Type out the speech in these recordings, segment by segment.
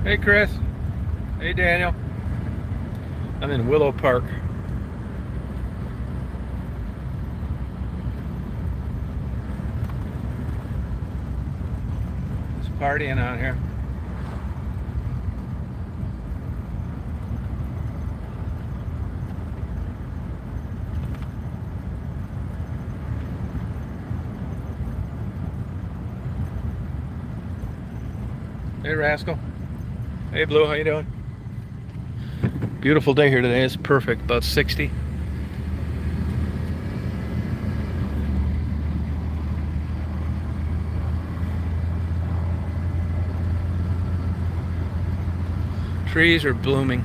Hey Chris. Hey Daniel. I'm in Willow Park. It's partying out here. Hey Rascal. Hey Blue, how you doing? Beautiful day here today. It's perfect. About 60. Trees are blooming.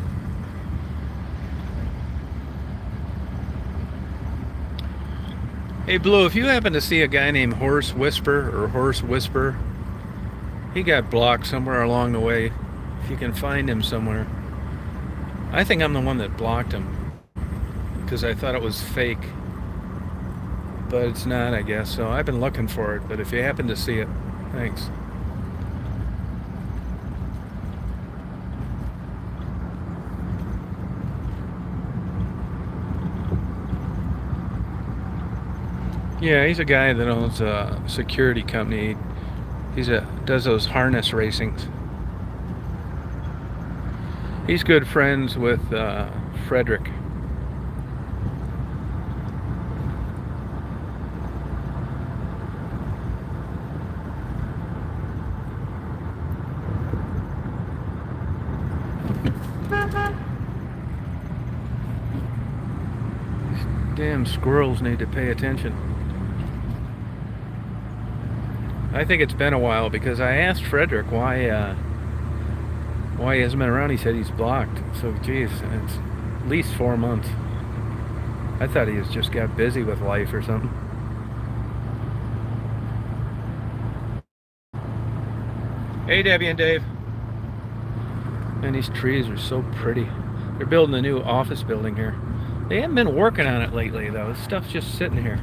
Hey Blue, if you happen to see a guy named Horse Whisper or Horse Whisper, he got blocked somewhere along the way. If you can find him somewhere. I think I'm the one that blocked him because I thought it was fake. But it's not, I guess. So I've been looking for it. But if you happen to see it, thanks. Yeah, he's a guy that owns a security company. Does those harness racings. He's good friends with Frederick. These damn squirrels need to pay attention. I think it's been a while because I asked Frederick why he hasn't been around. He said he's blocked. So, geez, it's at least 4 months. I thought he just got busy with life or something. Hey, Debbie and Dave. Man, these trees are so pretty. They're building a new office building here. They haven't been working on it lately, though. This stuff's just sitting here.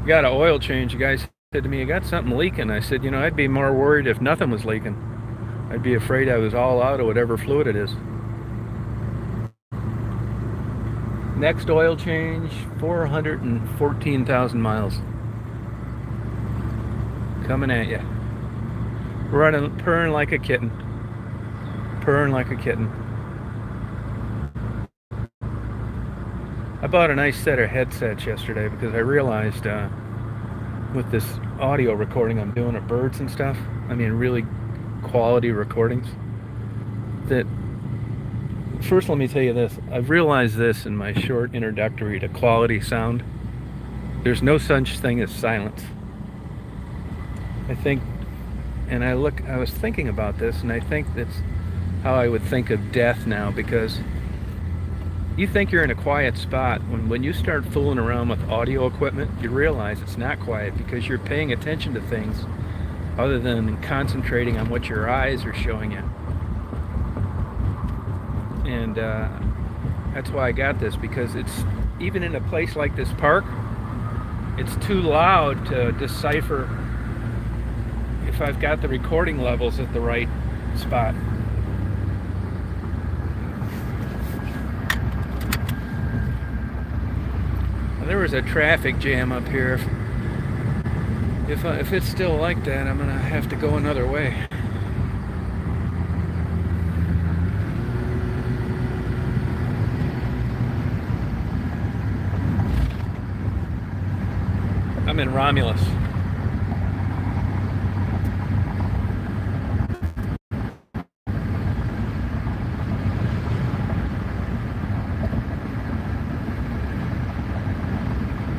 Got an oil change. The guy said to me, "You got something leaking." I said, I'd be more worried if nothing was leaking. I'd be afraid I was all out of whatever fluid it is. Next oil change, 414,000 miles. Coming at you. Running, purring like a kitten. Purring like a kitten. I bought a nice set of headsets yesterday because I realized with this audio recording I'm doing of birds and stuff, really quality recordings, that first let me tell you this. I've realized this in my short introductory to quality sound. There's no such thing as silence. I think, and I was thinking about this, and I think that's how I would think of death now, because you think you're in a quiet spot. When you start fooling around with audio equipment, you realize it's not quiet because you're paying attention to things other than concentrating on what your eyes are showing you. And that's why I got this, because it's, even in a place like this park, it's too loud to decipher if I've got the recording levels at the right spot. There was a traffic jam up here. If it's still like that, I'm gonna have to go another way. I'm in Romulus.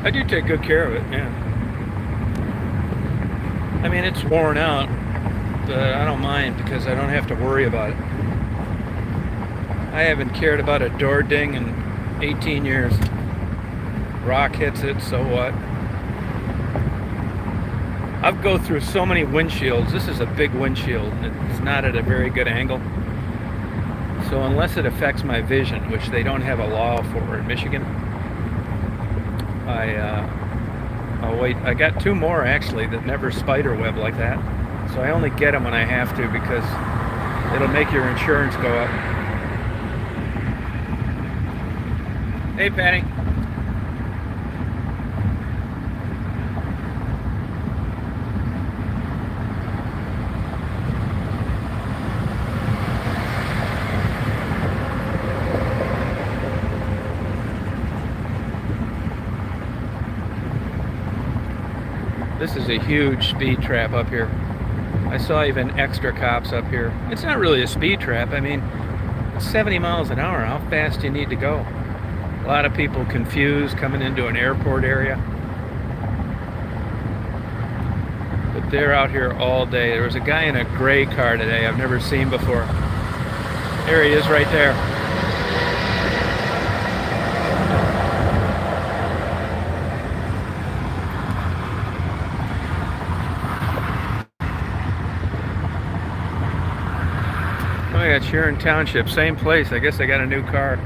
I do take good care of it, yeah. It's worn out, but I don't mind because I don't have to worry about it. I haven't cared about a door ding in 18 years. Rock hits it, so what? I've go through so many windshields. This is a big windshield. It's not at a very good angle. So unless it affects my vision, which they don't have a law for in Michigan, I'll wait. I got 2 more actually that never spider web like that. So I only get them when I have to because it'll make your insurance go up. Hey, Patty. This is a huge speed trap up here. I saw even extra cops up here. It's not really a speed trap. I mean, it's 70 miles an hour. How fast do you need to go? A lot of people confused coming into an airport area. But they're out here all day. There was a guy in a gray car today I've never seen before. There he is right there. Oh yeah, Sharon Township, same place. I guess I got a new car.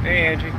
Hey, Angie.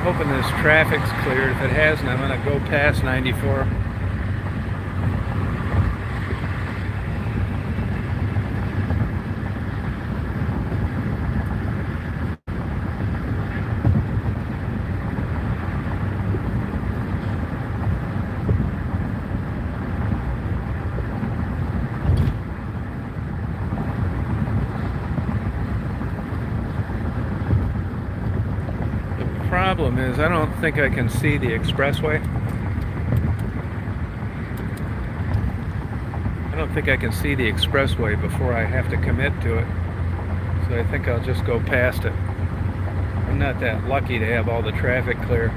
Hoping this traffic's cleared. If it hasn't, I'm going to go past 94. Problem is, I don't think I can see the expressway. I don't think I can see the expressway before I have to commit to it. So I think I'll just go past it. I'm not that lucky to have all the traffic clear.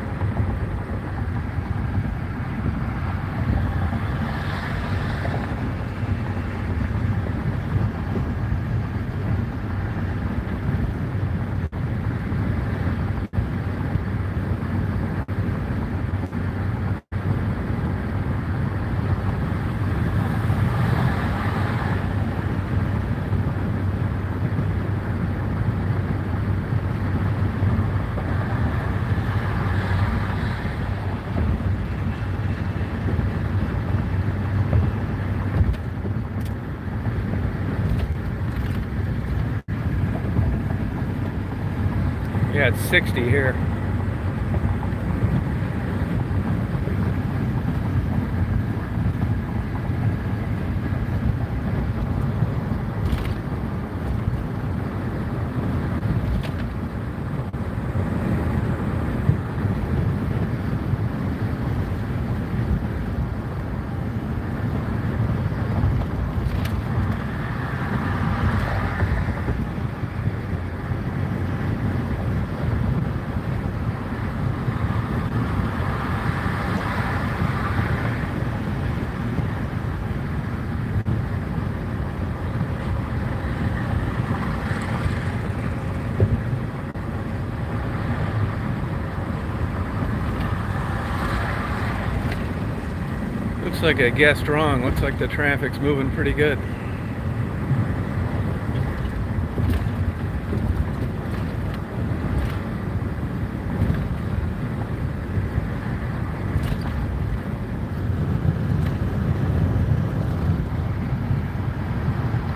Yeah, it's 60 here. Looks like I guessed wrong. Looks like the traffic's moving pretty good.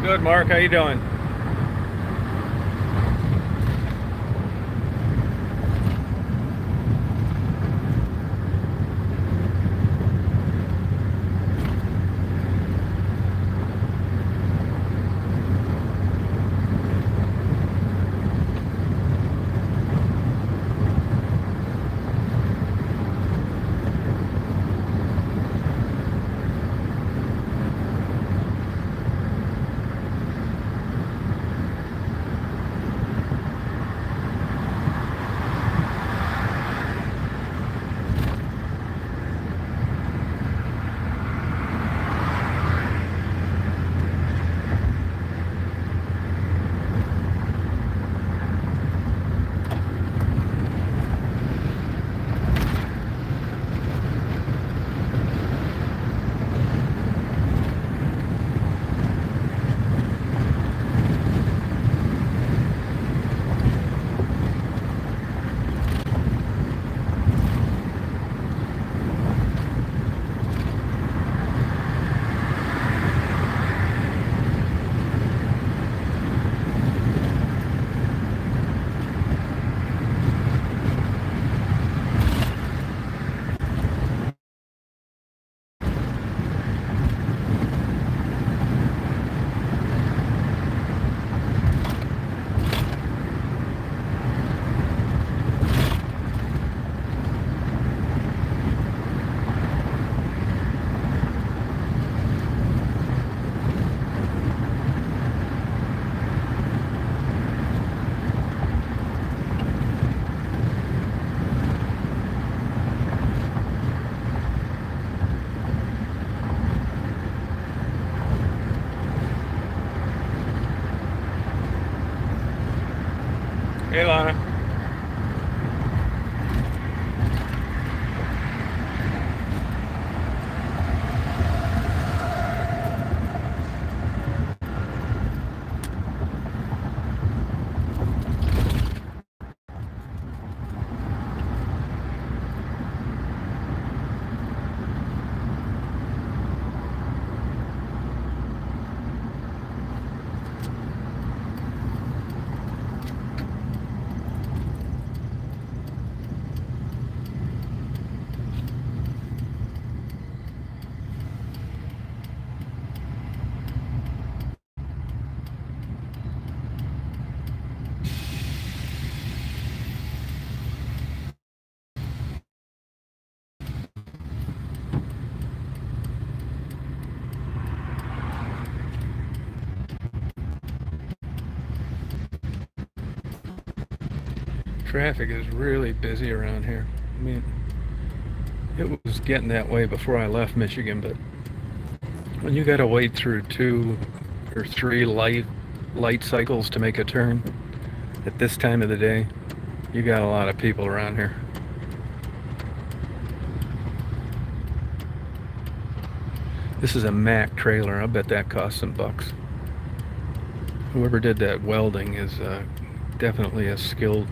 Good, Mark. How you doing? Hey, Lana. Traffic is really busy around here. I mean, it was getting that way before I left Michigan, but when you got to wait through 2 or 3 light cycles to make a turn at this time of the day, you got a lot of people around here. This is a Mack trailer. I bet that cost some bucks. Whoever did that welding is definitely a skilled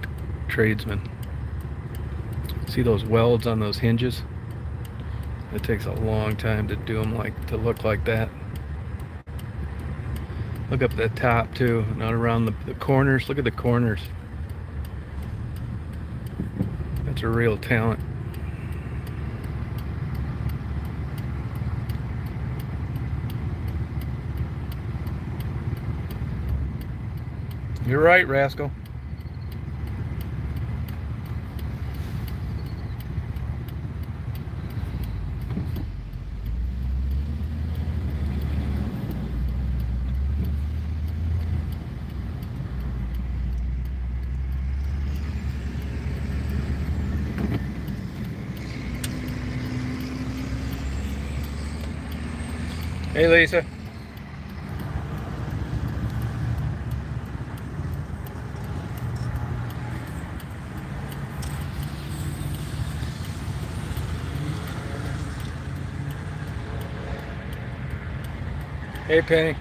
tradesman. See those welds on those hinges? It takes a long time to do them to look like that. Look up the top too, not around the corners. Look at the corners. That's a real talent. You're right, rascal. Hey, Lisa. Hey, Penny.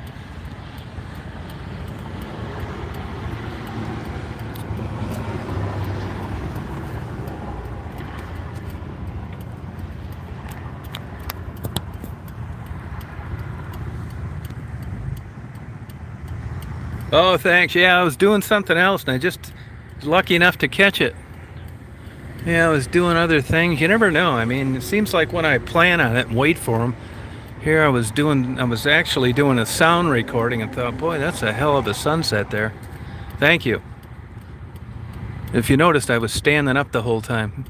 Oh, thanks. Yeah, I was doing something else and I just was lucky enough to catch it. Yeah, I was doing other things. You never know. I mean, it seems like when I plan on it and wait for them, here I was actually doing a sound recording and thought, boy, that's a hell of a sunset there. Thank you. If you noticed, I was standing up the whole time.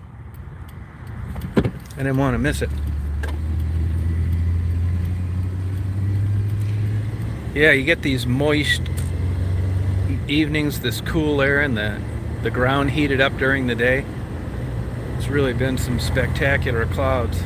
I didn't want to miss it. Yeah, you get these moist evenings, this cool air, and the ground heated up during the day. It's really been some spectacular clouds.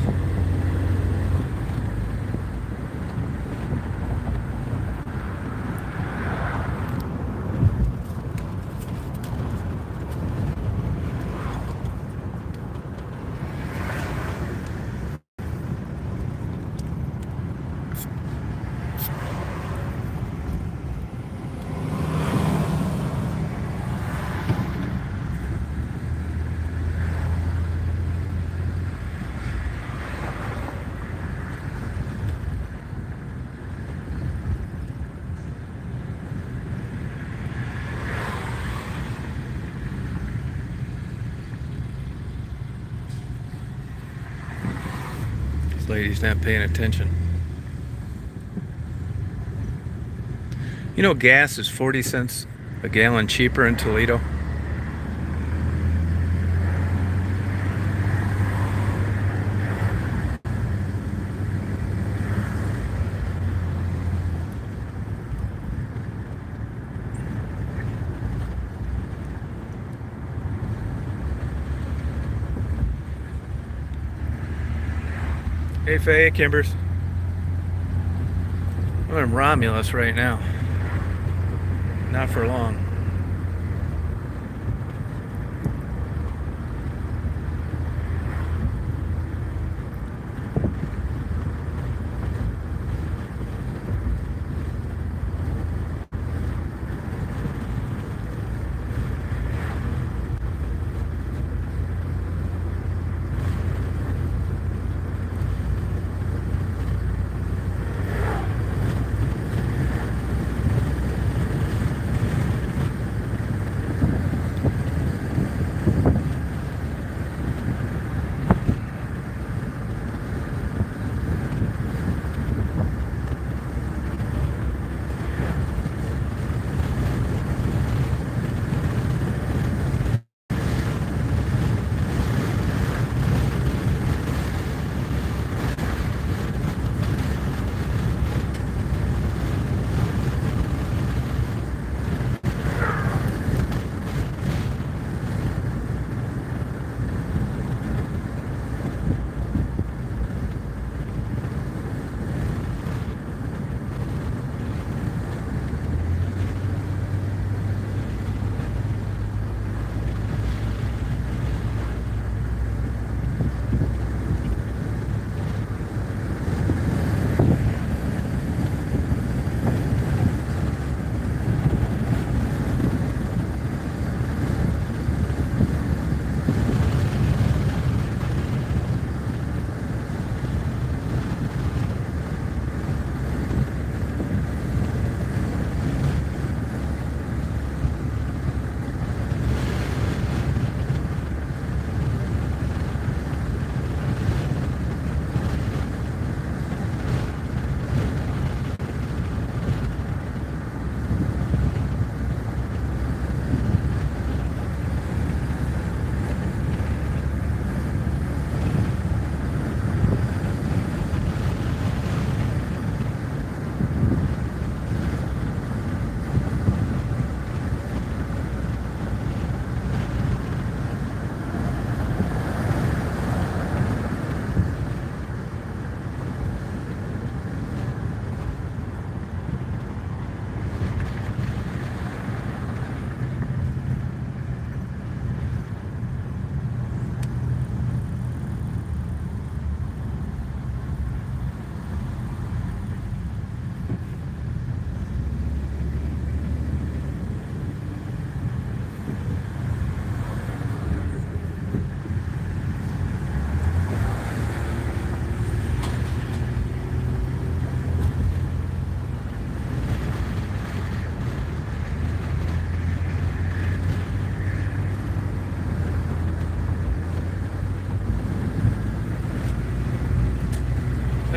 This lady's not paying attention. You know, gas is 40 cents a gallon cheaper in Toledo. Hey, Faye, Kimbers. I'm in Romulus right now. Not for long.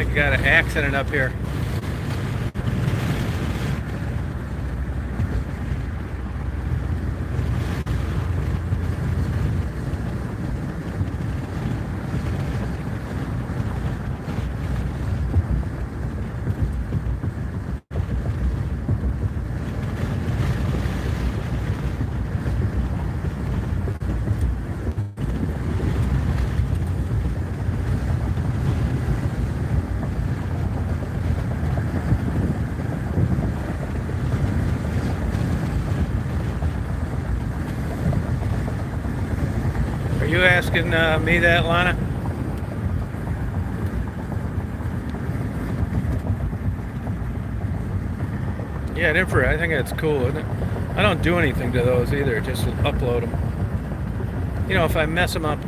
think I got an accident up here. Are you asking me that, Lana? Yeah, an infrared. I think that's cool, isn't it? I don't do anything to those either. Just upload them. You know, if I mess them up,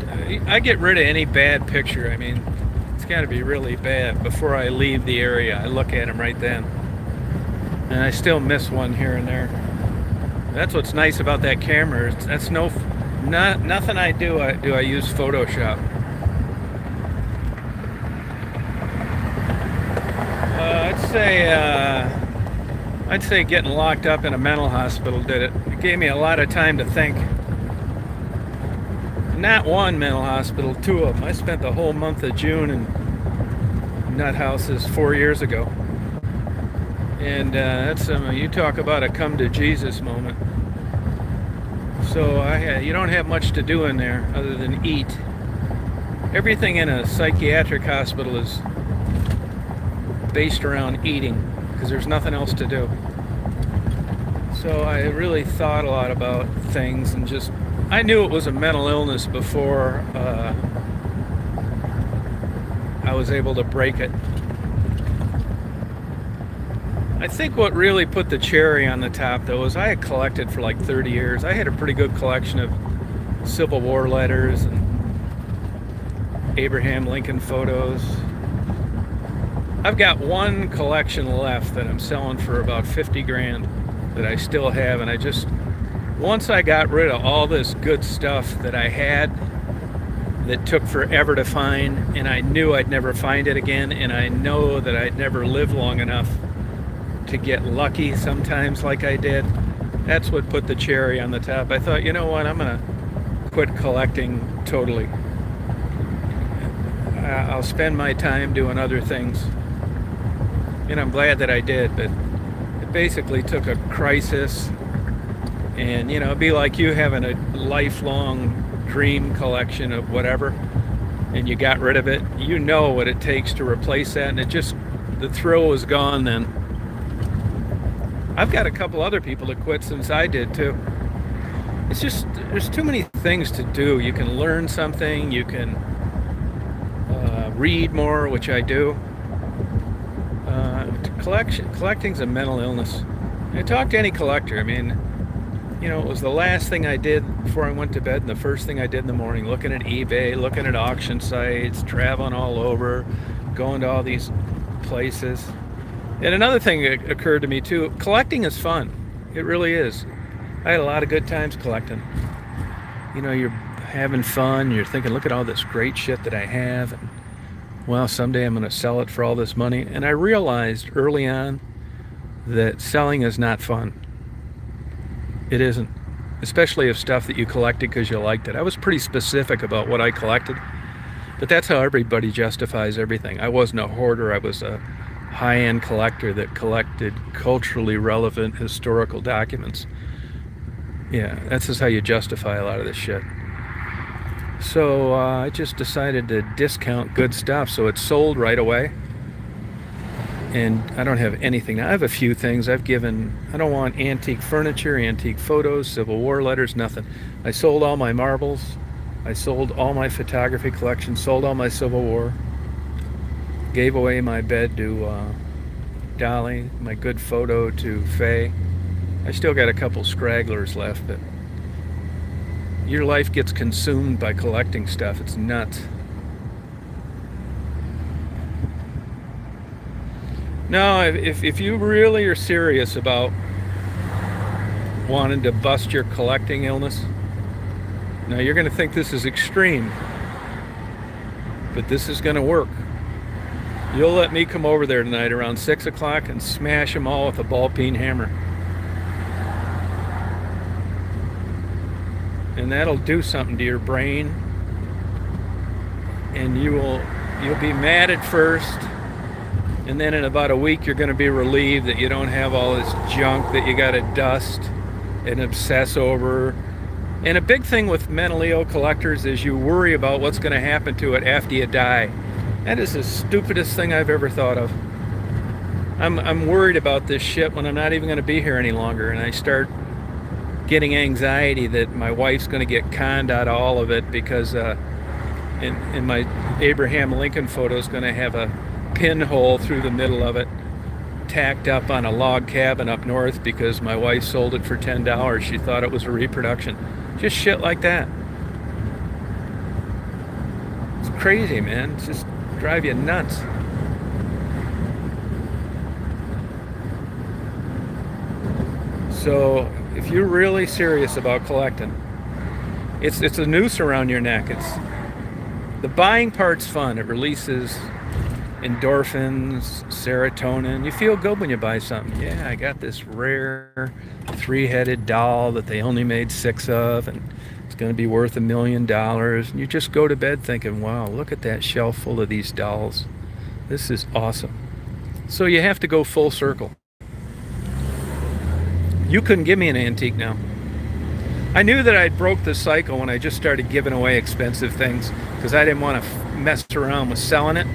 I get rid of any bad picture. I mean, it's got to be really bad before I leave the area. I look at them right then, and I still miss one here and there. That's what's nice about that camera. That's nothing I do. I use Photoshop. I'd say getting locked up in a mental hospital did it. It gave me a lot of time to think. Not one mental hospital, two of them. I spent the whole month of June in nut houses 4 years ago. And that's you talk about a come to Jesus moment. So you don't have much to do in there other than eat. Everything in a psychiatric hospital is based around eating because there's nothing else to do. So I really thought a lot about things and just, I knew it was a mental illness before I was able to break it. I think what really put the cherry on the top though is I had collected for like 30 years. I had a pretty good collection of Civil War letters and Abraham Lincoln photos. I've got one collection left that I'm selling for about 50 grand that I still have, and once I got rid of all this good stuff that I had that took forever to find, and I knew I'd never find it again, and I know that I'd never live long enough to get lucky sometimes like I did, that's what put the cherry on the top. I thought, you know what, I'm gonna quit collecting totally. I'll spend my time doing other things. And I'm glad that I did, but it basically took a crisis. And, you know, it'd be like you having a lifelong dream collection of whatever, and you got rid of it. You know what it takes to replace that, and the thrill was gone then. I've got a couple other people that quit since I did too. It's just, there's too many things to do. You can learn something, you can read more, which I do. Collecting's a mental illness. I talk to any collector. I mean, you know, it was the last thing I did before I went to bed and the first thing I did in the morning, looking at eBay, looking at auction sites, traveling all over, going to all these places. And another thing that occurred to me too, collecting is fun. It really is. I had a lot of good times collecting. You know, you're having fun, you're thinking, look at all this great shit that I have. And, well, someday I'm going to sell it for all this money. And I realized early on that selling is not fun. It isn't. Especially of stuff that you collected because you liked it. I was pretty specific about what I collected. But that's how everybody justifies everything. I wasn't a hoarder. I was a high-end collector that collected culturally relevant historical documents. Yeah, that's just how you justify a lot of this shit. So I just decided to discount good stuff so it's sold right away. And I don't have anything now. I have a few things I don't want antique furniture, antique photos, Civil War letters, nothing. I sold all my marbles. I sold all my photography collection, sold all my Civil War. Gave away my bed to Dolly, my good photo to Faye. I still got a couple scragglers left, but your life gets consumed by collecting stuff. It's nuts. No, if you really are serious about wanting to bust your collecting illness, now you're going to think this is extreme, but this is going to work. You'll let me come over there tonight around 6 o'clock and smash them all with a ball-peen hammer. And that'll do something to your brain. And you'll be mad at first. And then in about a week, you're going to be relieved that you don't have all this junk that you got to dust and obsess over. And a big thing with mentally ill collectors is you worry about what's going to happen to it after you die. That is the stupidest thing I've ever thought of. I'm worried about this shit when I'm not even going to be here any longer, and I start getting anxiety that my wife's going to get conned out of all of it because in my Abraham Lincoln photo is going to have a pinhole through the middle of it tacked up on a log cabin up north because my wife sold it for $10. She thought it was a reproduction. Just shit like that. It's crazy, man. It's just drive you nuts. So if you're really serious about collecting, it's a noose around your neck. It's the buying part's fun. It releases endorphins, serotonin. You feel good when you buy something. Yeah, I got this rare 3-headed doll that they only made 6 of, and it's going to be worth $1 million. And you just go to bed thinking, wow, look at that shelf full of these dolls. This is awesome. So you have to go full circle. You couldn't give me an antique now. I knew that I'd broke the cycle when I just started giving away expensive things because I didn't want to mess around with selling it.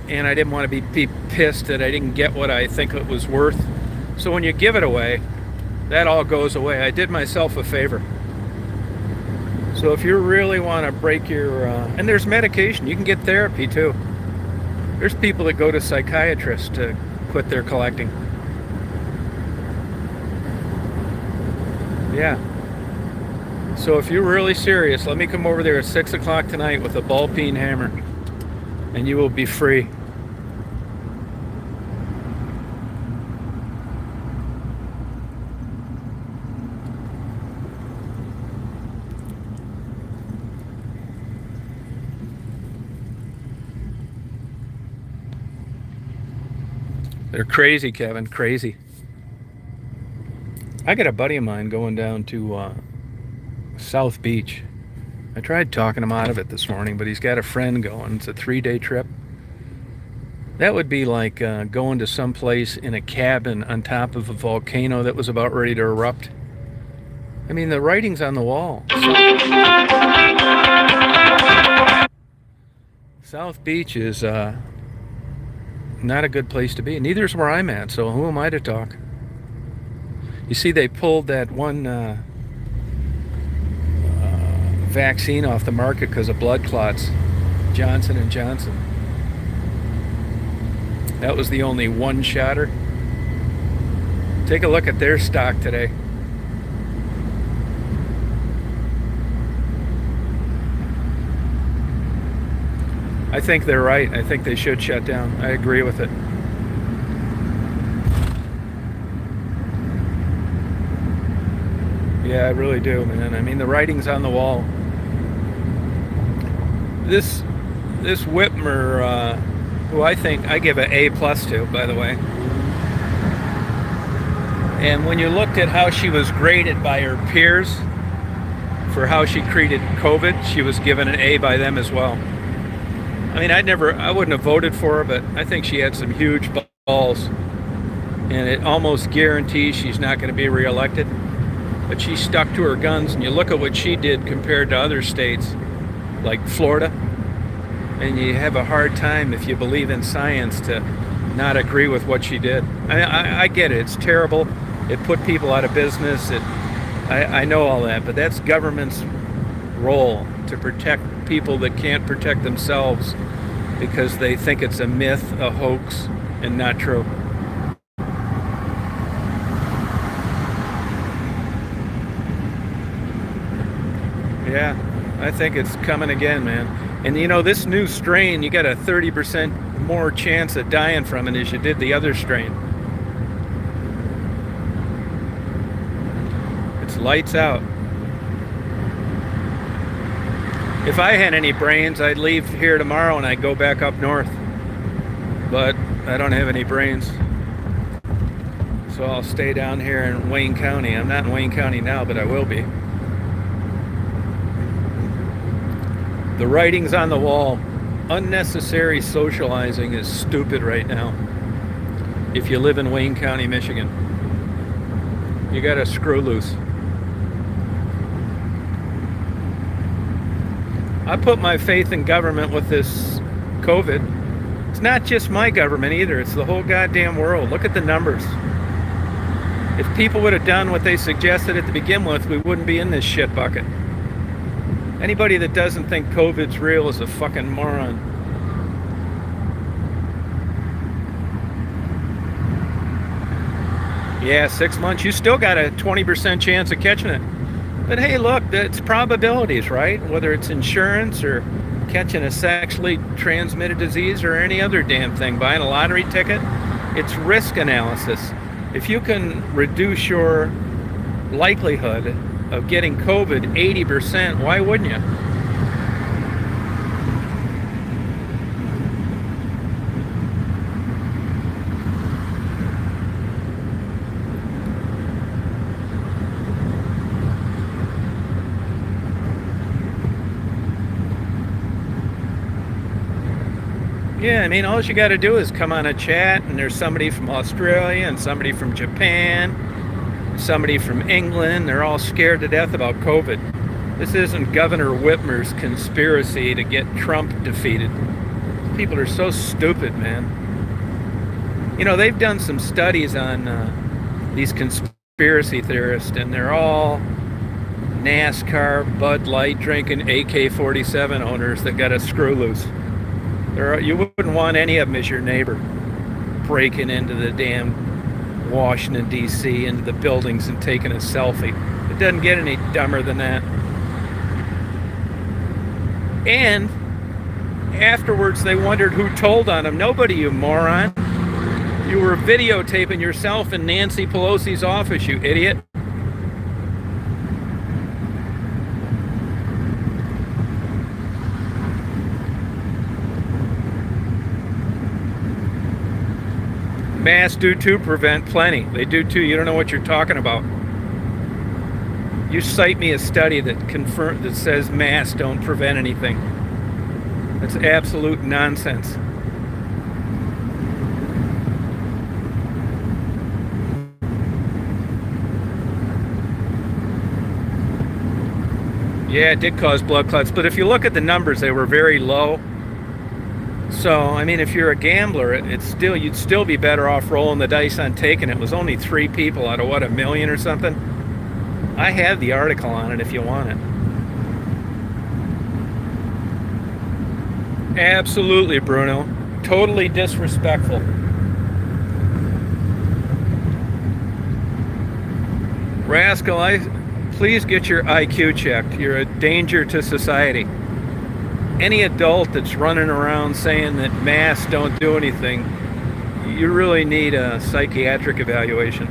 And I didn't want to be pissed that I didn't get what I think it was worth. So when you give it away, that all goes away. I did myself a favor. So if you really want to break your... and there's medication. You can get therapy too. There's people that go to psychiatrists to quit their collecting. Yeah. So if you're really serious, let me come over there at 6 o'clock tonight with a ball-peen hammer. And you will be free. They're crazy, Kevin, crazy. I got a buddy of mine going down to South Beach. I tried talking him out of it this morning, but he's got a friend going. It's a 3-day trip. That would be like going to some place in a cabin on top of a volcano that was about ready to erupt. I mean, the writing's on the wall. South Beach is not a good place to be. Neither is where I'm at, so who am I to talk? You see, they pulled that one vaccine off the market because of blood clots. Johnson & Johnson. That was the only one-shotter. Take a look at their stock today. I think they're right. I think they should shut down. I agree with it. Yeah, I really do, man. I mean, the writing's on the wall. This Whitmer, who I think I give an A+ to, by the way. And when you looked at how she was graded by her peers for how she treated COVID, she was given an A by them as well. I mean, I wouldn't have voted for her, but I think she had some huge balls. And it almost guarantees she's not going to be reelected. But she stuck to her guns, and you look at what she did compared to other states, like Florida, and you have a hard time, if you believe in science, to not agree with what she did. I get it. It's terrible. It put people out of business. I know all that, but that's government's role, to protect people that can't protect themselves because they think it's a myth, a hoax, and not true. Yeah, I think it's coming again, man. And you know, this new strain, you got a 30% more chance of dying from it as you did the other strain. It's lights out. If I had any brains, I'd leave here tomorrow and I'd go back up north. But I don't have any brains. So I'll stay down here in Wayne County. I'm not in Wayne County now, but I will be. The writing's on the wall. Unnecessary socializing is stupid right now. If you live in Wayne County, Michigan, you gotta screw loose. I put my faith in government with this COVID. It's not just my government either, it's the whole goddamn world. Look at the numbers. If people would have done what they suggested at the begin with, we wouldn't be in this shit bucket. Anybody that doesn't think COVID's real is a fucking moron. Yeah, 6 months, you still got a 20% chance of catching it. But hey, look, it's probabilities, right? Whether it's insurance or catching a sexually transmitted disease or any other damn thing, buying a lottery ticket, it's risk analysis. If you can reduce your likelihood of getting COVID 80%, why wouldn't you? Yeah, I mean, all you got to do is come on a chat, and there's somebody from Australia and somebody from Japan, somebody from England. They're all scared to death about COVID. This isn't Governor Whitmer's conspiracy to get Trump defeated. People are so stupid, man. You know, they've done some studies on these conspiracy theorists, and they're all NASCAR, Bud Light drinking AK-47 owners that got a screw loose. You wouldn't want any of them as your neighbor, breaking into the damn Washington, D.C., into the buildings and taking a selfie. It doesn't get any dumber than that. And afterwards, they wondered who told on them. Nobody, you moron. You were videotaping yourself in Nancy Pelosi's office, you idiot. Masks do too prevent plenty. They do too. You don't know what you're talking about. You cite me a study that says masks don't prevent anything. That's absolute nonsense. Yeah, it did cause blood clots, but if you look at the numbers, they were very low. So, I mean, if you're a gambler, you'd still be better off rolling the dice on taking it. It was only 3 people out of, what, 1 million or something? I have the article on it if you want it. Absolutely, Bruno. Totally disrespectful. Rascal, please get your IQ checked. You're a danger to society. Any adult that's running around saying that masks don't do anything, you really need a psychiatric evaluation.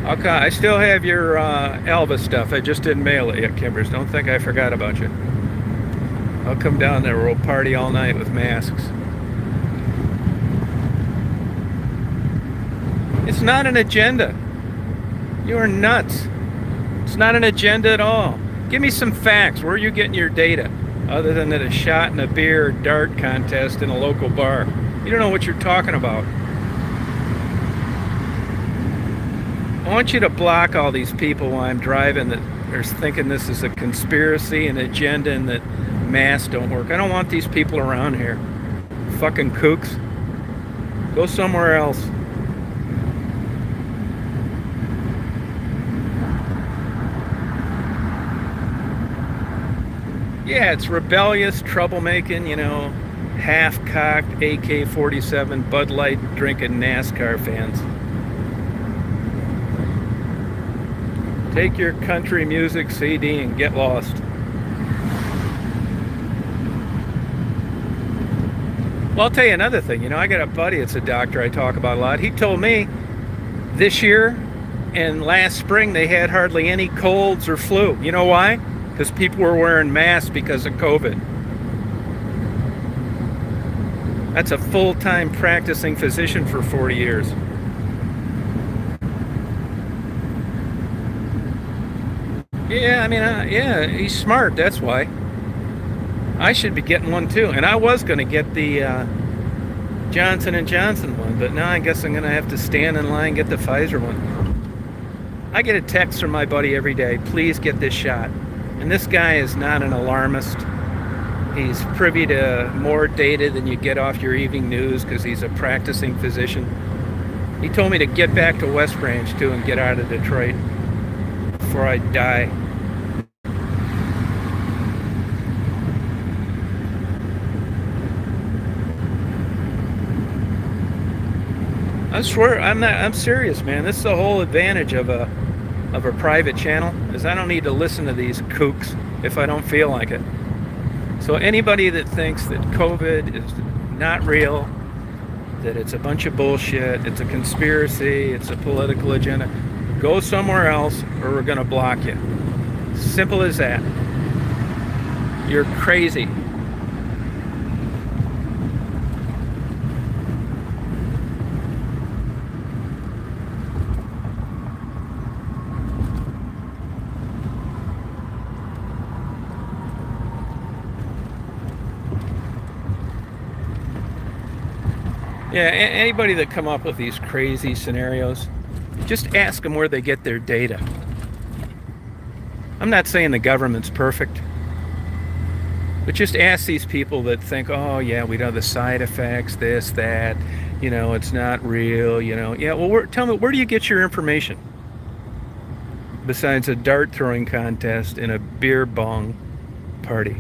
Okay, I still have your Elvis stuff. I just didn't mail it yet, Kimbers. Don't think I forgot about you. I'll come down there. We'll party all night with masks. It's not an agenda. You are nuts. It's not an agenda at all. Give me some facts. Where are you getting your data? Other than that a shot and a beer dart contest in a local bar. You don't know what you're talking about. I want you to block all these people while I'm driving that are thinking this is a conspiracy, an agenda, and that masks don't work. I don't want these people around here. Fucking kooks. Go somewhere else. Yeah, it's rebellious, troublemaking, half-cocked AK-47 Bud Light drinking NASCAR fans. Take your country music CD and get lost. Well, I'll tell you another thing. I got a buddy that's a doctor I talk about a lot. He told me this year and last spring they had hardly any colds or flu. You know why? Because people were wearing masks because of COVID. That's a full-time practicing physician for 40 years. Yeah, I mean, yeah, he's smart. That's why. I should be getting one too. And I was going to get the Johnson & Johnson one, but now I guess I'm going to have to stand in line and get the Pfizer one. I get a text from my buddy every day, please get this shot. And this guy is not an alarmist. He's privy to more data than you get off your evening news because he's a practicing physician. He told me to get back to West Branch too and get out of Detroit before I die. I swear, I'm serious, man. This is the whole advantage of a private channel, is I don't need to listen to these kooks if I don't feel like it. So anybody that thinks that COVID is not real, that it's a bunch of bullshit, it's a conspiracy, it's a political agenda, go somewhere else or we're gonna block you. Simple as that. You're crazy. Yeah, anybody that come up with these crazy scenarios, just ask them where they get their data. I'm not saying the government's perfect, but just ask these people that think, oh yeah, we know the side effects, this, that, it's not real, Yeah, well, tell me, where do you get your information? Besides a dart throwing contest and a beer bong party.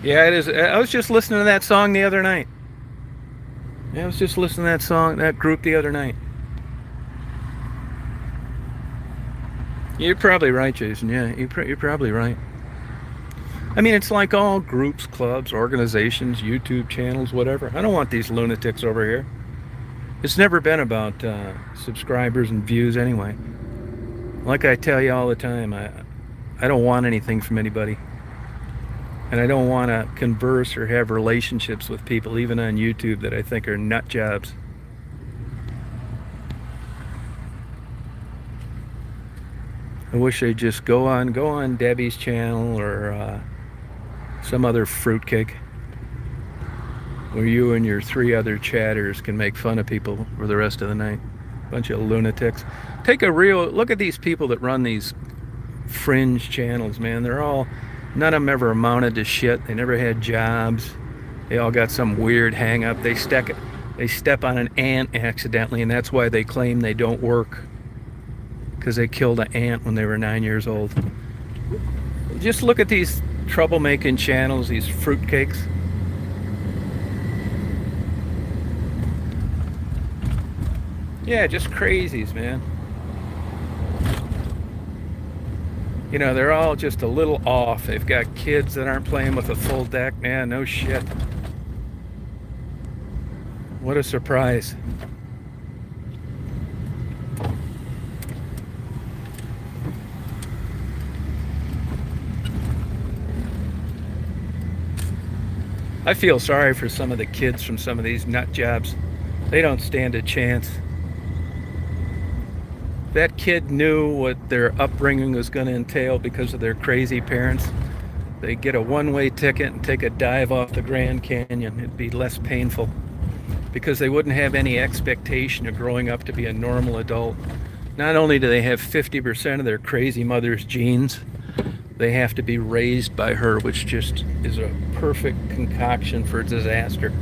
Yeah, it is. I was just listening to that song the other night. Yeah, I was just listening to that group the other night. You're probably right, Jason. Yeah, you're probably right. I mean, it's like all groups, clubs, organizations, YouTube channels, whatever. I don't want these lunatics over here. It's never been about subscribers and views anyway. Like I tell you all the time, I don't want anything from anybody. And I don't want to converse or have relationships with people, even on YouTube, that I think are nut jobs. I wish they'd just go on Debbie's channel or some other fruitcake where you and your 3 other chatters can make fun of people for the rest of the night. Bunch of lunatics. Take a real look at these people that run these fringe channels, man. None of them ever amounted to shit. They never had jobs. They all got some weird hang up. They step on an ant accidentally, and that's why they claim they don't work. Because they killed an ant when they were 9 years old. Just look at these troublemaking channels, these fruitcakes. Yeah, just crazies, man. They're all just a little off. They've got kids that aren't playing with a full deck. Man, no shit. What a surprise. I feel sorry for some of the kids from some of these nut jobs. They don't stand a chance. That kid knew what their upbringing was going to entail because of their crazy parents. They get a one-way ticket and take a dive off the Grand Canyon. It'd be less painful because they wouldn't have any expectation of growing up to be a normal adult. Not only do they have 50% of their crazy mother's genes, they have to be raised by her, which just is a perfect concoction for disaster.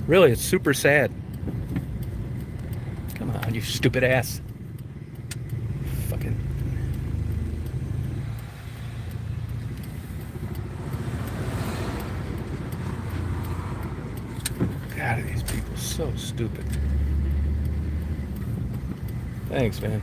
Really, it's super sad. Come on, you stupid ass. Fucking. So stupid. Thanks, man.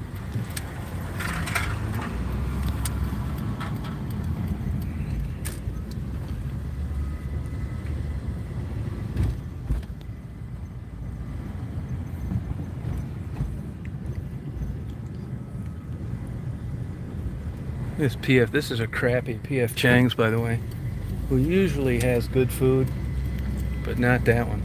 This is a crappy P.F. Chang's, by the way, who usually has good food, but not that one.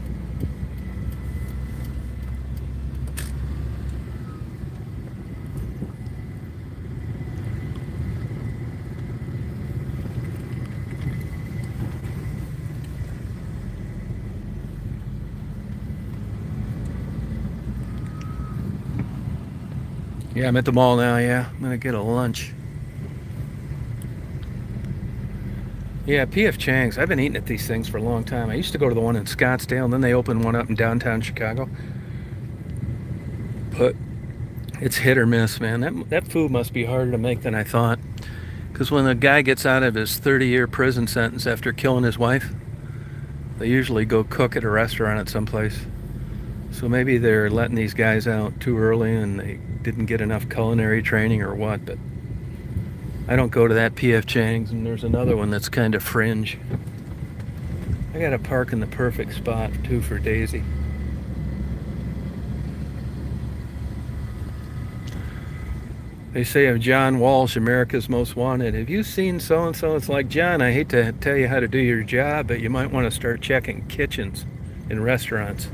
Yeah, I'm at the mall now, yeah. I'm gonna get a lunch. Yeah, P.F. Chang's. I've been eating at these things for a long time. I used to go to the one in Scottsdale, and then they opened one up in downtown Chicago. But it's hit or miss, man. That food must be harder to make than I thought. Because when a guy gets out of his 30-year prison sentence after killing his wife, they usually go cook at a restaurant at some place. So maybe they're letting these guys out too early and they didn't get enough culinary training or what, but I don't go to that P.F. Chang's, and there's another one that's kind of fringe. I gotta park in the perfect spot, too, for Daisy. They say of John Walsh, America's Most Wanted, have you seen so-and-so? It's like, John, I hate to tell you how to do your job, but you might want to start checking kitchens in restaurants.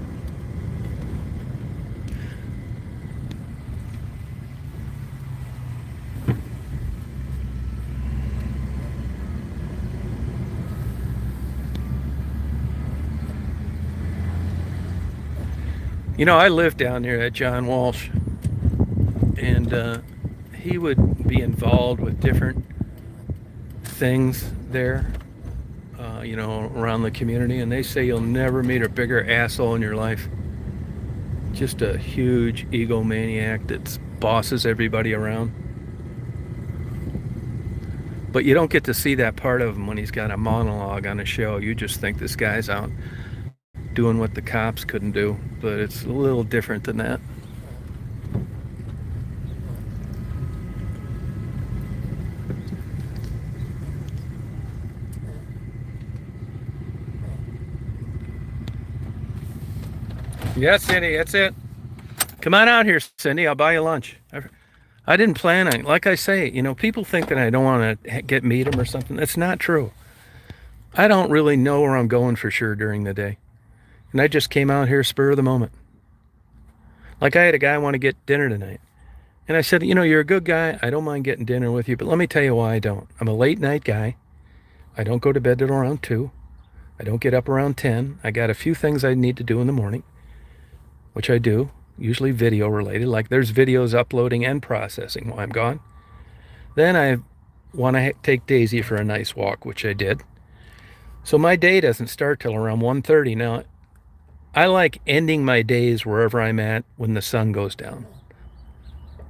You know, I lived down near that John Walsh, and he would be involved with different things there, around the community, and they say you'll never meet a bigger asshole in your life. Just a huge egomaniac that bosses everybody around. But you don't get to see that part of him when he's got a monologue on a show. You just think this guy's out doing what the cops couldn't do, but it's a little different than that. Yeah, Cindy, that's it. Come on out here, Cindy. I'll buy you lunch. I didn't plan on, like I say, people think that I don't want to get meet them or something. That's not true. I don't really know where I'm going for sure during the day. And I just came out here spur of the moment. Like I had a guy want to get dinner tonight. And I said, you're a good guy. I don't mind getting dinner with you, but let me tell you why I don't. I'm a late night guy. I don't go to bed till around 2. I don't get up around 10. I got a few things I need to do in the morning, which I do, usually video related. Like there's videos uploading and processing while I'm gone. Then I want to take Daisy for a nice walk, which I did. So my day doesn't start till around 1:30. Now, I like ending my days wherever I'm at when the sun goes down.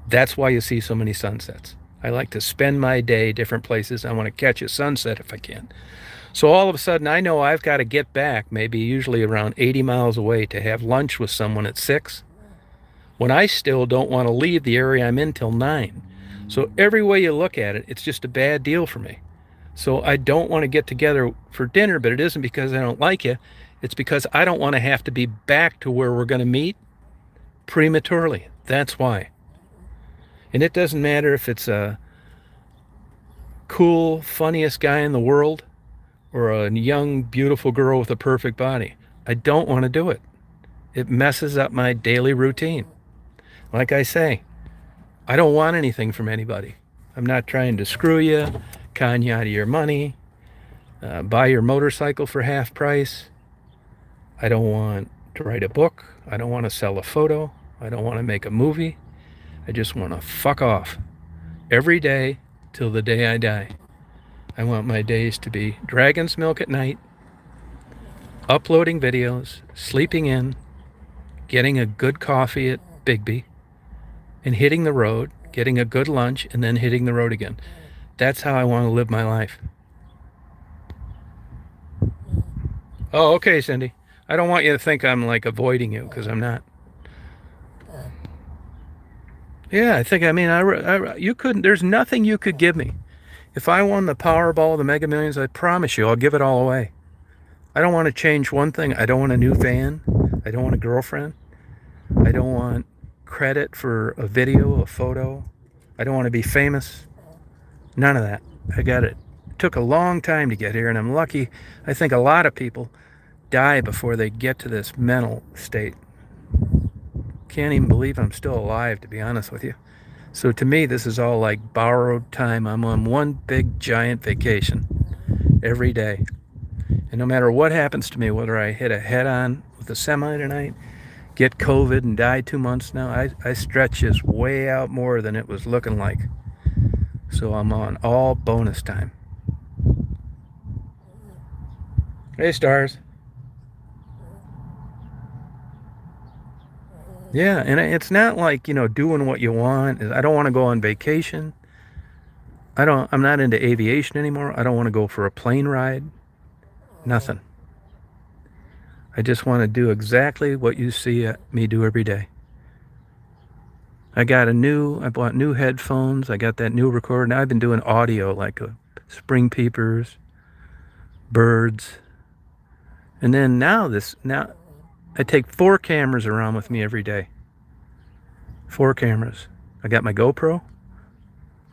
That's why you see so many sunsets. I like to spend my day different places. I want to catch a sunset if I can. So all of a sudden, I know I've got to get back, maybe usually around 80 miles away, to have lunch with someone at 6, when I still don't want to leave the area I'm in till 9. So every way you look at it, it's just a bad deal for me. So I don't want to get together for dinner, but it isn't because I don't like you. It's because I don't want to have to be back to where we're going to meet prematurely. That's why. And it doesn't matter if it's a cool, funniest guy in the world or a young, beautiful girl with a perfect body. I don't want to do it. It messes up my daily routine. Like I say, I don't want anything from anybody. I'm not trying to screw you, con you out of your money, buy your motorcycle for half price. I don't want to write a book. I don't want to sell a photo. I don't want to make a movie. I just want to fuck off every day till the day I die. I want my days to be Dragon's Milk at night, uploading videos, sleeping in, getting a good coffee at Bigby, and hitting the road, getting a good lunch, and then hitting the road again. That's how I want to live my life. Oh, okay, Cindy. I don't want you to think I'm like avoiding you, because I'm not. Yeah, you couldn't, there's nothing you could give me. If I won the Powerball, the Mega Millions, I promise you, I'll give it all away. I don't want to change one thing. I don't want a new van. I don't want a girlfriend. I don't want credit for a video, a photo. I don't want to be famous. None of that. I got it. It took a long time to get here, and I'm lucky. I think a lot of people die before they get to this mental state. Can't even believe I'm still alive, to be honest with you. So to me, this is all like borrowed time. I'm on one big giant vacation every day. And no matter what happens to me, whether I hit a head-on with a semi tonight, get COVID and die 2 months now, I stretch this way out more than it was looking like. So I'm on all bonus time. Hey, stars. Yeah, and it's not like, doing what you want. I don't want to go on vacation. I'm not into aviation anymore. I don't want to go for a plane ride. Nothing. I just want to do exactly what you see me do every day. I bought new headphones. I got that new recorder. Now I've been doing audio like spring peepers, birds. And then now I take 4 cameras around with me every day. 4 cameras. I got my GoPro.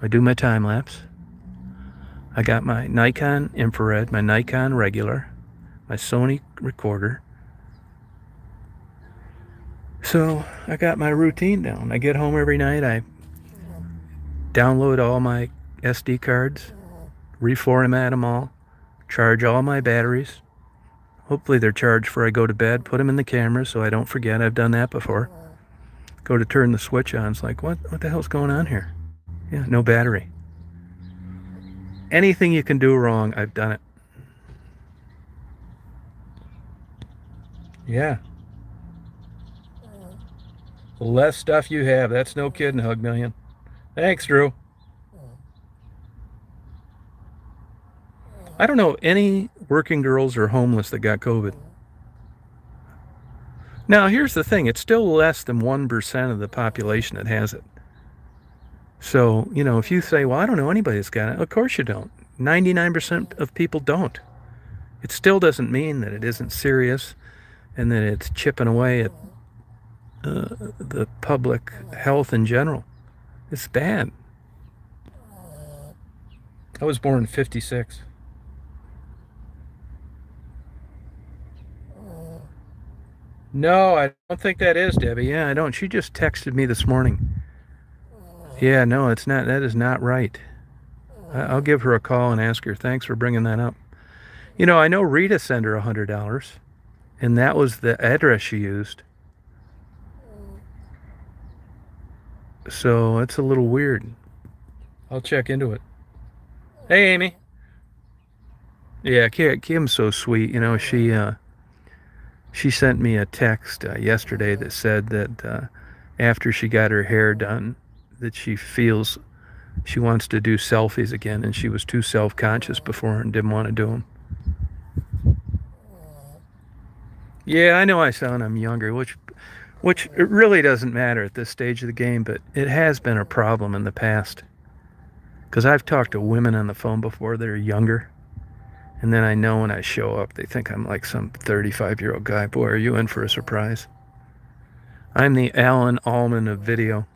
I do my time lapse. I got my Nikon infrared, my Nikon regular, my Sony recorder. So I got my routine down. I get home every night. I download all my SD cards, reformat them all, charge all my batteries. Hopefully they're charged before I go to bed. Put them in the camera so I don't forget. I've done that before. Go to turn the switch on. It's like, what the hell's going on here? Yeah, no battery. Anything you can do wrong, I've done it. Yeah. The less stuff you have, that's no kidding, Hug Million. Thanks, Drew. I don't know any working girls or homeless that got COVID. Now, here's the thing. It's still less than 1% of the population that has it. So, if you say, well, I don't know anybody that's got it, of course you don't. 99% of people don't. It still doesn't mean that it isn't serious and that it's chipping away at the public health in general. It's bad. I was born in 56. No, I don't think that is, Debbie. Yeah, I don't. She just texted me this morning. Yeah, no, it's not. That is not right. I'll give her a call and ask her. Thanks for bringing that up. I know Rita sent her $100, and that was the address she used. So it's a little weird. I'll check into it. Hey, Amy. Yeah, Kim's so sweet. She sent me a text yesterday that said that after she got her hair done, that she feels she wants to do selfies again, and she was too self-conscious before and didn't want to do them. Yeah, I know I'm younger, which it really doesn't matter at this stage of the game, but it has been a problem in the past. Because I've talked to women on the phone before that are younger, and then I know when I show up, they think I'm like some 35-year-old guy. Boy, are you in for a surprise. I'm the Alan Allman of video.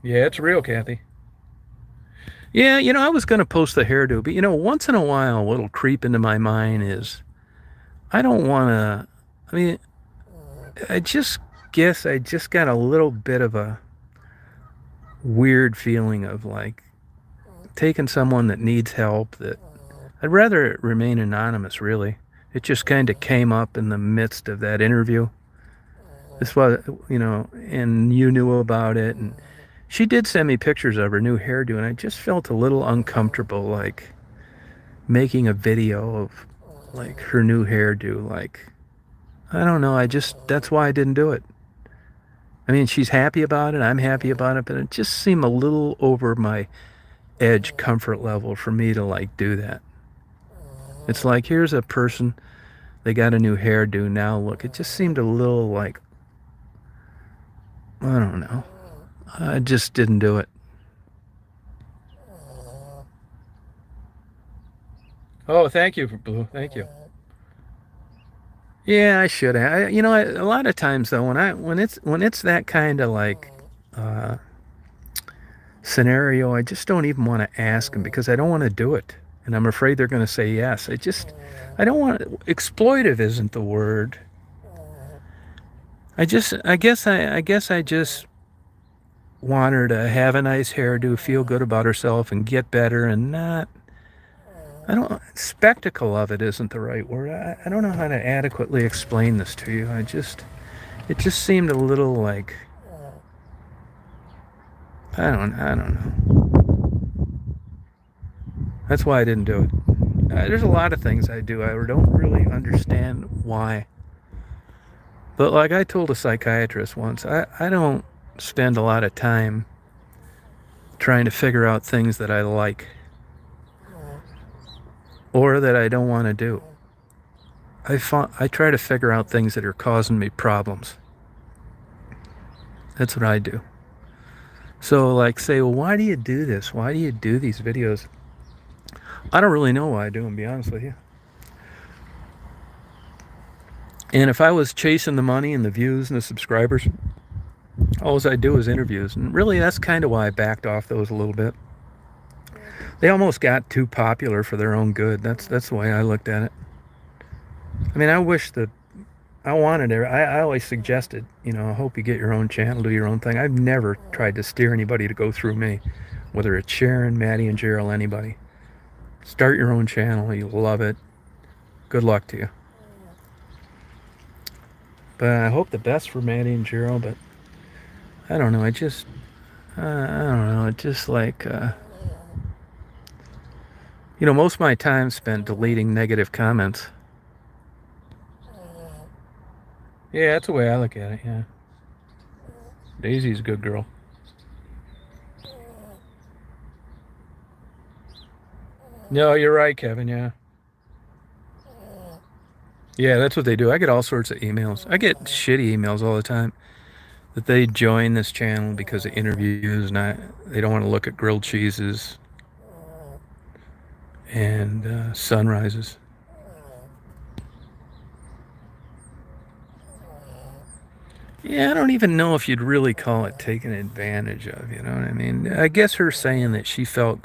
Yeah, it's real, Kathy. Yeah, I was going to post the hairdo, but once in a while, what'll creep into my mind is I don't want to, I just guess I just got a little bit of a weird feeling of like taking someone that needs help that I'd rather it remain anonymous, really. It just kind of came up in the midst of that interview. This was, and you knew about it, and she did send me pictures of her new hairdo, and I just felt a little uncomfortable, like making a video of like her new hairdo. Like, I don't know. That's why I didn't do it. She's happy about it. I'm happy about it, but it just seemed a little over my edge comfort level for me to like do that. It's like, here's a person, they got a new hairdo, now look. It just seemed a little like, I don't know. I just didn't do it. Oh, thank you, Blue. Thank you. Yeah, I should have. A lot of times though, when it's that kind of like uh, scenario, I just don't even want to ask them because I don't want to do it, and I'm afraid they're going to say yes. I don't want exploitive isn't the word. I guess I just want her to have a nice hairdo, feel good about herself, and get better, and not. I don't. Spectacle of it isn't the right word. I don't know how to adequately explain this to you. It just seemed a little like. I don't know. That's why I didn't do it. There's a lot of things I do. I don't really understand why. But like I told a psychiatrist once, I don't spend a lot of time trying to figure out things that I like or that I don't want to do. I try to figure out things that are causing me problems. That's what I do. So like say, well, why do you do this? Why do you do these videos? I don't really know why I do them, to be honest with you. And if I was chasing the money and the views and the subscribers, all I do is interviews. And really, that's kind of why I backed off those a little bit. They almost got too popular for their own good. That's the way I looked at it. I mean, I wish that I wanted it. I always suggested, I hope you get your own channel, do your own thing. I've never tried to steer anybody to go through me, whether it's Sharon, Maddie, and Gerald, anybody. Start your own channel. You'll love it. Good luck to you. But I hope the best for Maddie and Gerald, but I don't know. I don't know. It's just like, most of my time spent deleting negative comments. Yeah, that's the way I look at it, yeah. Daisy's a good girl. No, you're right, Kevin, yeah. Yeah, that's what they do. I get all sorts of emails. I get shitty emails all the time that they join this channel because of interviews and they don't want to look at grilled cheeses and sunrises. Yeah, I don't even know if you'd really call it taken advantage of, you know what I mean? I guess her saying that she felt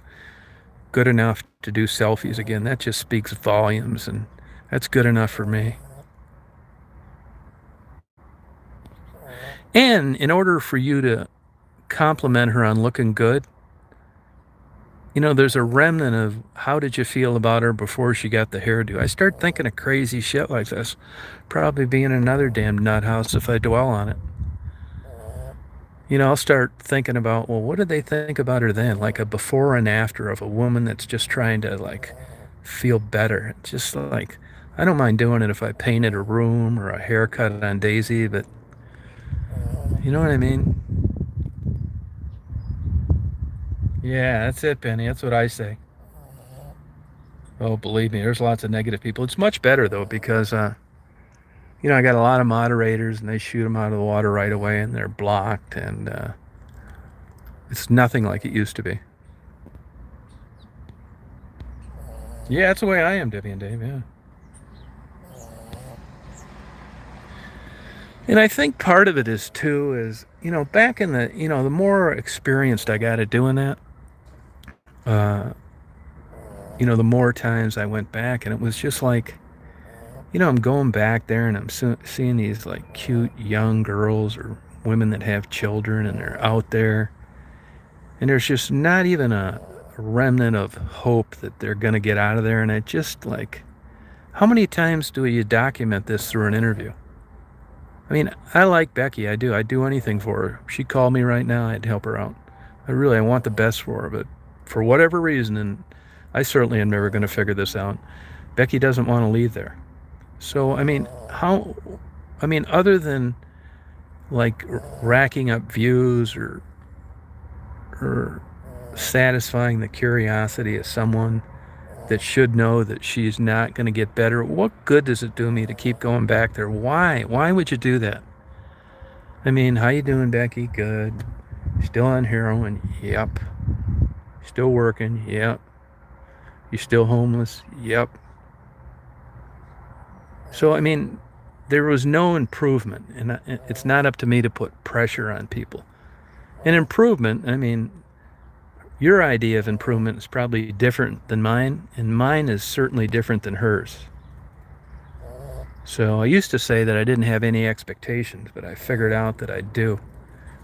good enough to do selfies again, that just speaks volumes, and that's good enough for me. And in order for you to compliment her on looking good, there's a remnant of how did you feel about her before she got the hairdo. I start thinking of crazy shit like this. Probably being another damn nut house if I dwell on it. I'll start thinking about, well, what did they think about her then? Like a before and after of a woman that's just trying to like feel better. Just like, I don't mind doing it if I painted a room or a haircut on Daisy, but you know what I mean? Yeah, that's it, Penny. That's what I say. Oh, believe me, there's lots of negative people. It's much better though because I got a lot of moderators and they shoot them out of the water right away and they're blocked and it's nothing like it used to be. Yeah, that's the way I am, Debbie and Dave, yeah. And I think part of it is back in the more experienced I got at doing that, the more times I went back and it was just like, I'm going back there and I'm seeing these like cute young girls or women that have children and they're out there and there's just not even a remnant of hope that they're going to get out of there. And I just like, how many times do you document this through an interview? I mean, I like Becky. I'd do anything for her. If she called me right now, I'd help her out. I want the best for her, but for whatever reason, and I certainly am never going to figure this out, Becky doesn't want to leave there. So, I mean, other than like racking up views or satisfying the curiosity of someone that should know that she's not going to get better. What good does it do me to keep going back there? Why would you do that? I mean, how you doing, Becky? Good. Still on heroin? Yep. Still working? Yep. You still homeless? Yep. So, I mean, there was no improvement, and it's not up to me to put pressure on people. And improvement, I mean, your idea of improvement is probably different than mine, and mine is certainly different than hers. So I used to say that I didn't have any expectations, but I figured out that I do.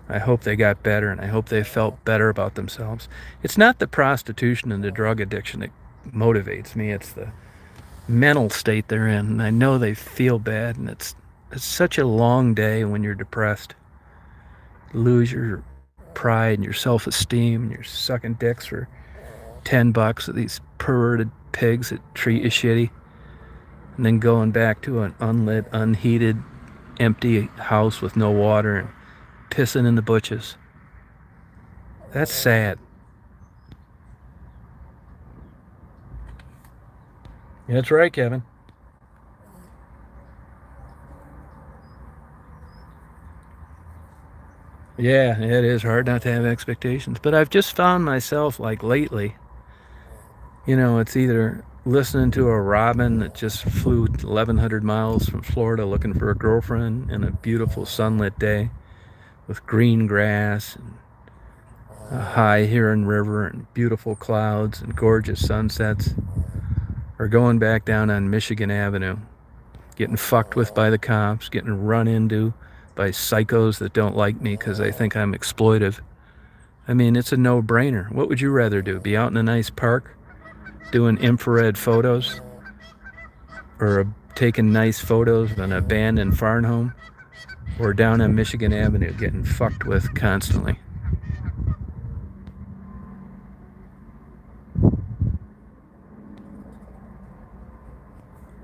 I hope they got better, and I hope they felt better about themselves. It's not the prostitution and the drug addiction that motivates me. It's the mental state they're in. And I know they feel bad, and it's such a long day when you're depressed. You lose your pride and your self-esteem, and you're sucking dicks for $10 at these perverted pigs that treat you shitty, and then going back to an unlit, unheated, empty house with no water and pissing in the bushes. That's sad. That's right, Kevin. Yeah, it is hard not to have expectations. But I've just found myself, like lately, it's either listening to a robin that just flew 1,100 miles from Florida looking for a girlfriend in a beautiful sunlit day with green grass and a high Huron River and beautiful clouds and gorgeous sunsets, or going back down on Michigan Avenue, getting fucked with by the cops, getting run into by psychos that don't like me because they think I'm exploitive. I mean, it's a no-brainer. What would you rather do? Be out in a nice park doing infrared photos, or taking nice photos of an abandoned farm home, or down on Michigan Avenue getting fucked with constantly?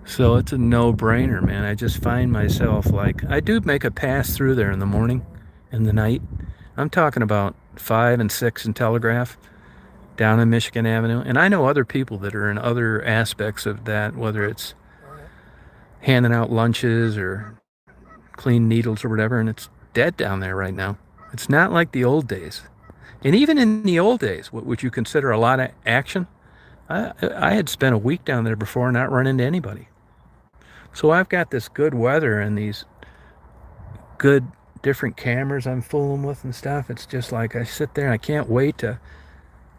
So it's a no-brainer, man. I just find myself like, I do make a pass through there in the morning and the night. I'm talking about 5 and 6 and Telegraph down on Michigan Avenue. And I know other people that are in other aspects of that, whether it's handing out lunches or clean needles or whatever, and it's dead down there right now. It's not like the old days. And even in the old days, what would you consider a lot of action? I had spent a week down there before, not run into anybody. So I've got this good weather and these good different cameras I'm fooling with and stuff. It's just like I sit there and I can't wait to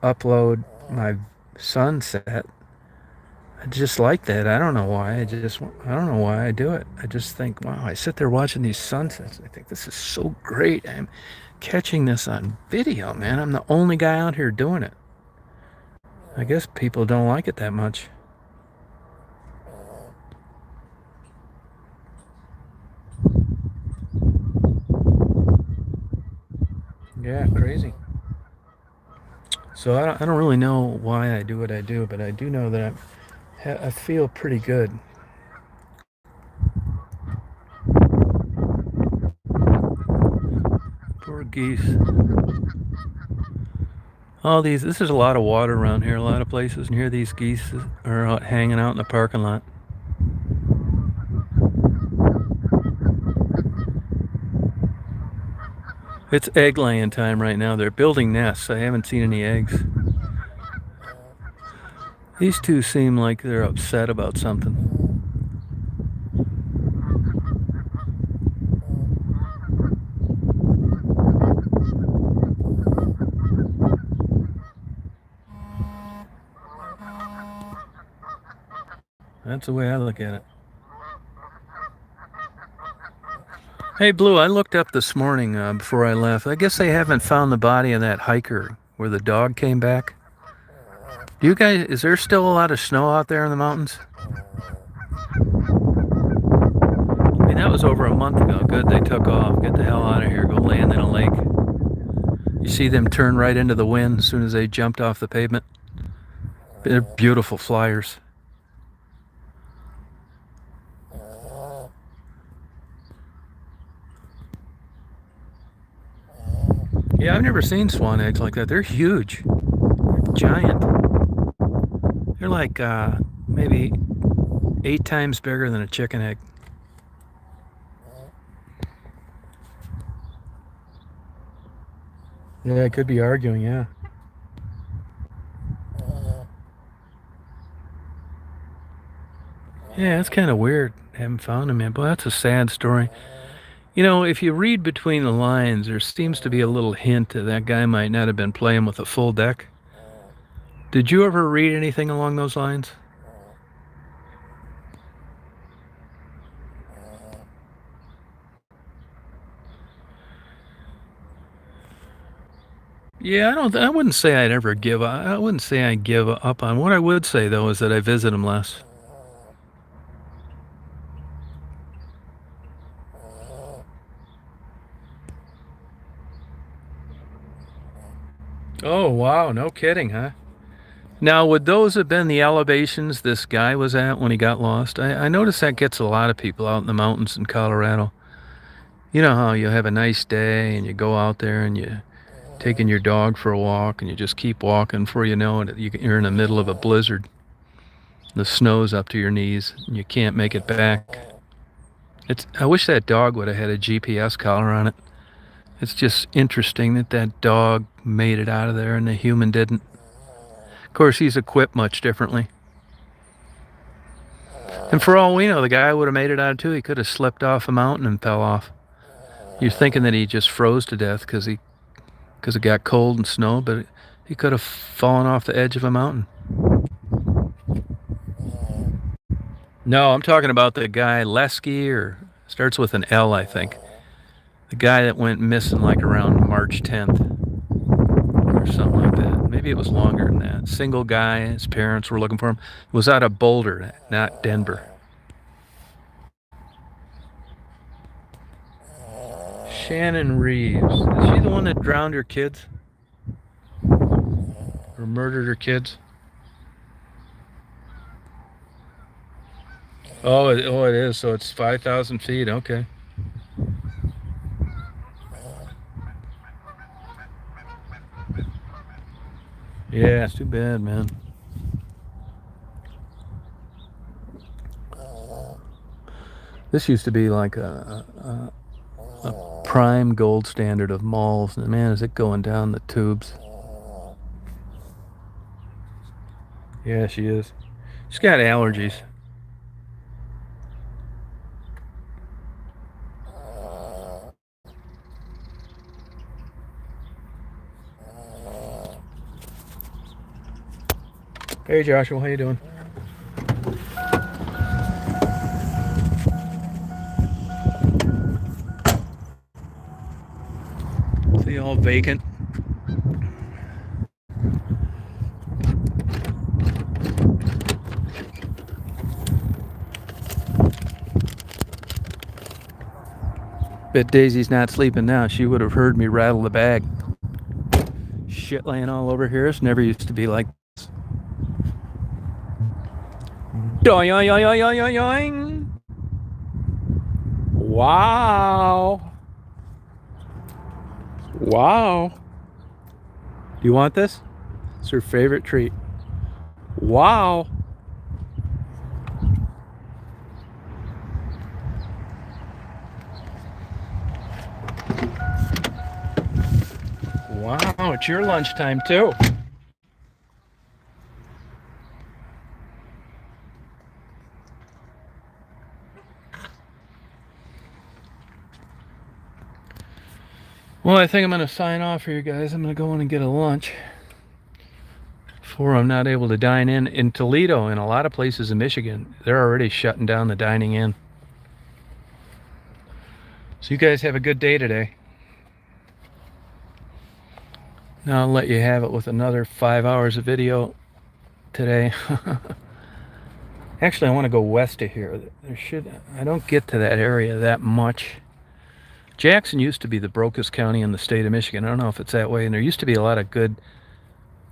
upload my sunset. I just like that. I don't know why. I don't know why I do it. I just think, wow, I sit there watching these sunsets. I think this is so great. I'm catching this on video, man. I'm the only guy out here doing it. I guess people don't like it that much. Yeah, crazy. So I don't really know why I do what I do, but I do know that I feel pretty good. Poor geese. This is a lot of water around here, a lot of places, and here these geese are out hanging out in the parking lot. It's egg laying time right now. They're building nests. I haven't seen any eggs. These two seem like they're upset about something. That's the way I look at it. Hey, Blue, I looked up this morning before I left. I guess they haven't found the body of that hiker where the dog came back. Is there still a lot of snow out there in the mountains? I mean, that was over a month ago. Good, they took off. Get the hell out of here. Go land in a lake. You see them turn right into the wind as soon as they jumped off the pavement. They're beautiful flyers. Yeah, I've never seen swan eggs like that. They're huge. giant. They're like maybe 8 times bigger than a chicken egg. Yeah, I could be arguing, yeah. Yeah, it's kind of weird. Haven't found him yet, but that's a sad story. You know, if you read between the lines, there seems to be a little hint that guy might not have been playing with a full deck. Did you ever read anything along those lines? Yeah, I wouldn't say I'd ever give up. I wouldn't say I give up on. What I would say though is that I visit him less. Oh, wow, no kidding, huh? Now, would those have been the elevations this guy was at when he got lost? I notice that gets a lot of people out in the mountains in Colorado. You know how you have a nice day and you go out there and you taking your dog for a walk and you just keep walking before you know it, you're in the middle of a blizzard. The snow's up to your knees and you can't make it back. I wish that dog would have had a GPS collar on it. It's just interesting that that dog made it out of there and the human didn't. Of course, he's equipped much differently. And for all we know, the guy would have made it out too. He could have slipped off a mountain and fell off. You're thinking that he just froze to death because it got cold and snow, but he could have fallen off the edge of a mountain. No, I'm talking about the guy Lesky, or starts with an L, I think. The guy that went missing like around March 10th or something like that. Maybe it was longer than that. Single guy, his parents were looking for him. It was out of Boulder, not Denver. Shannon Reeves. Is she the one that drowned her kids? Or murdered her kids? Oh, it is. So it's 5,000 feet. Okay. Yeah, it's too bad, man. This used to be like a prime gold standard of malls. And man, is it going down the tubes. Yeah, she is. She's got allergies. Hey Joshua, how you doing? See, all vacant. Bet Daisy's not sleeping now. She would have heard me rattle the bag. Shit laying all over here. It's never used to be like this. Doing. Wow. Wow. Do you want this? It's her favorite treat. Wow. Wow, it's your lunchtime too. Well, I think I'm going to sign off here, guys. I'm going to go in and get a lunch before I'm not able to dine in Toledo. And a lot of places in Michigan, they're already shutting down the dining in. So you guys have a good day today. Now I'll let you have it with another 5 hours of video today. Actually, I want to go west of here. I don't get to that area that much. Jackson used to be the brokest county in the state of Michigan. I don't know if it's that way. And there used to be a lot of good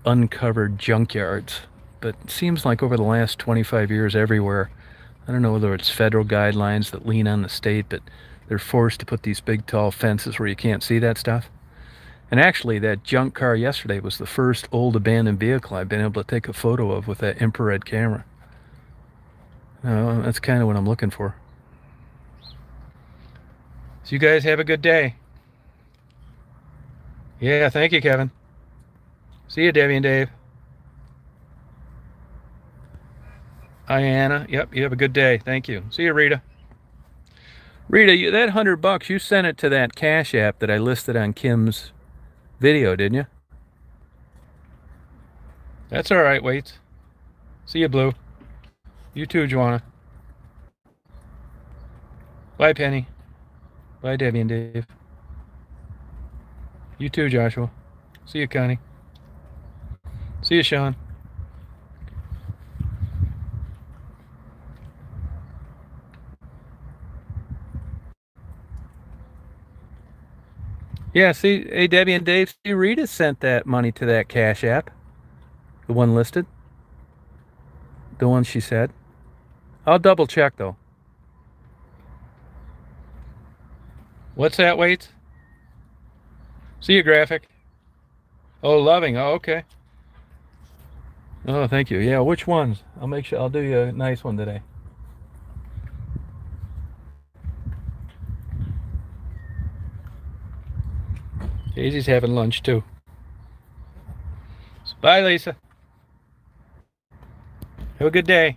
uncovered junkyards. But it seems like over the last 25 years everywhere, I don't know whether it's federal guidelines that lean on the state, but they're forced to put these big tall fences where you can't see that stuff. And actually, that junk car yesterday was the first old abandoned vehicle I've been able to take a photo of with that infrared camera. That's kind of what I'm looking for. So you guys have a good day. Yeah, thank you, Kevin. See you, Debbie and Dave. Hi, Anna. Yep, you have a good day. Thank you. See you, Rita. Rita, that $100, you sent it to that Cash App that I listed on Kim's video, didn't you? That's all right, wait. See you, Blue. You too, Joanna. Bye, Penny. Bye, Debbie and Dave. You too, Joshua. See you, Connie. See you, Sean. Yeah, see, hey, Debbie and Dave, see, Rita sent that money to that Cash App. The one listed. The one she said. I'll double check, though. What's that, Wait? See you, Graphic. Oh, Loving. Oh, okay. Oh, thank you. Yeah, which ones? I'll make sure. I'll do you a nice one today. Daisy's having lunch, too. So bye, Lisa. Have a good day.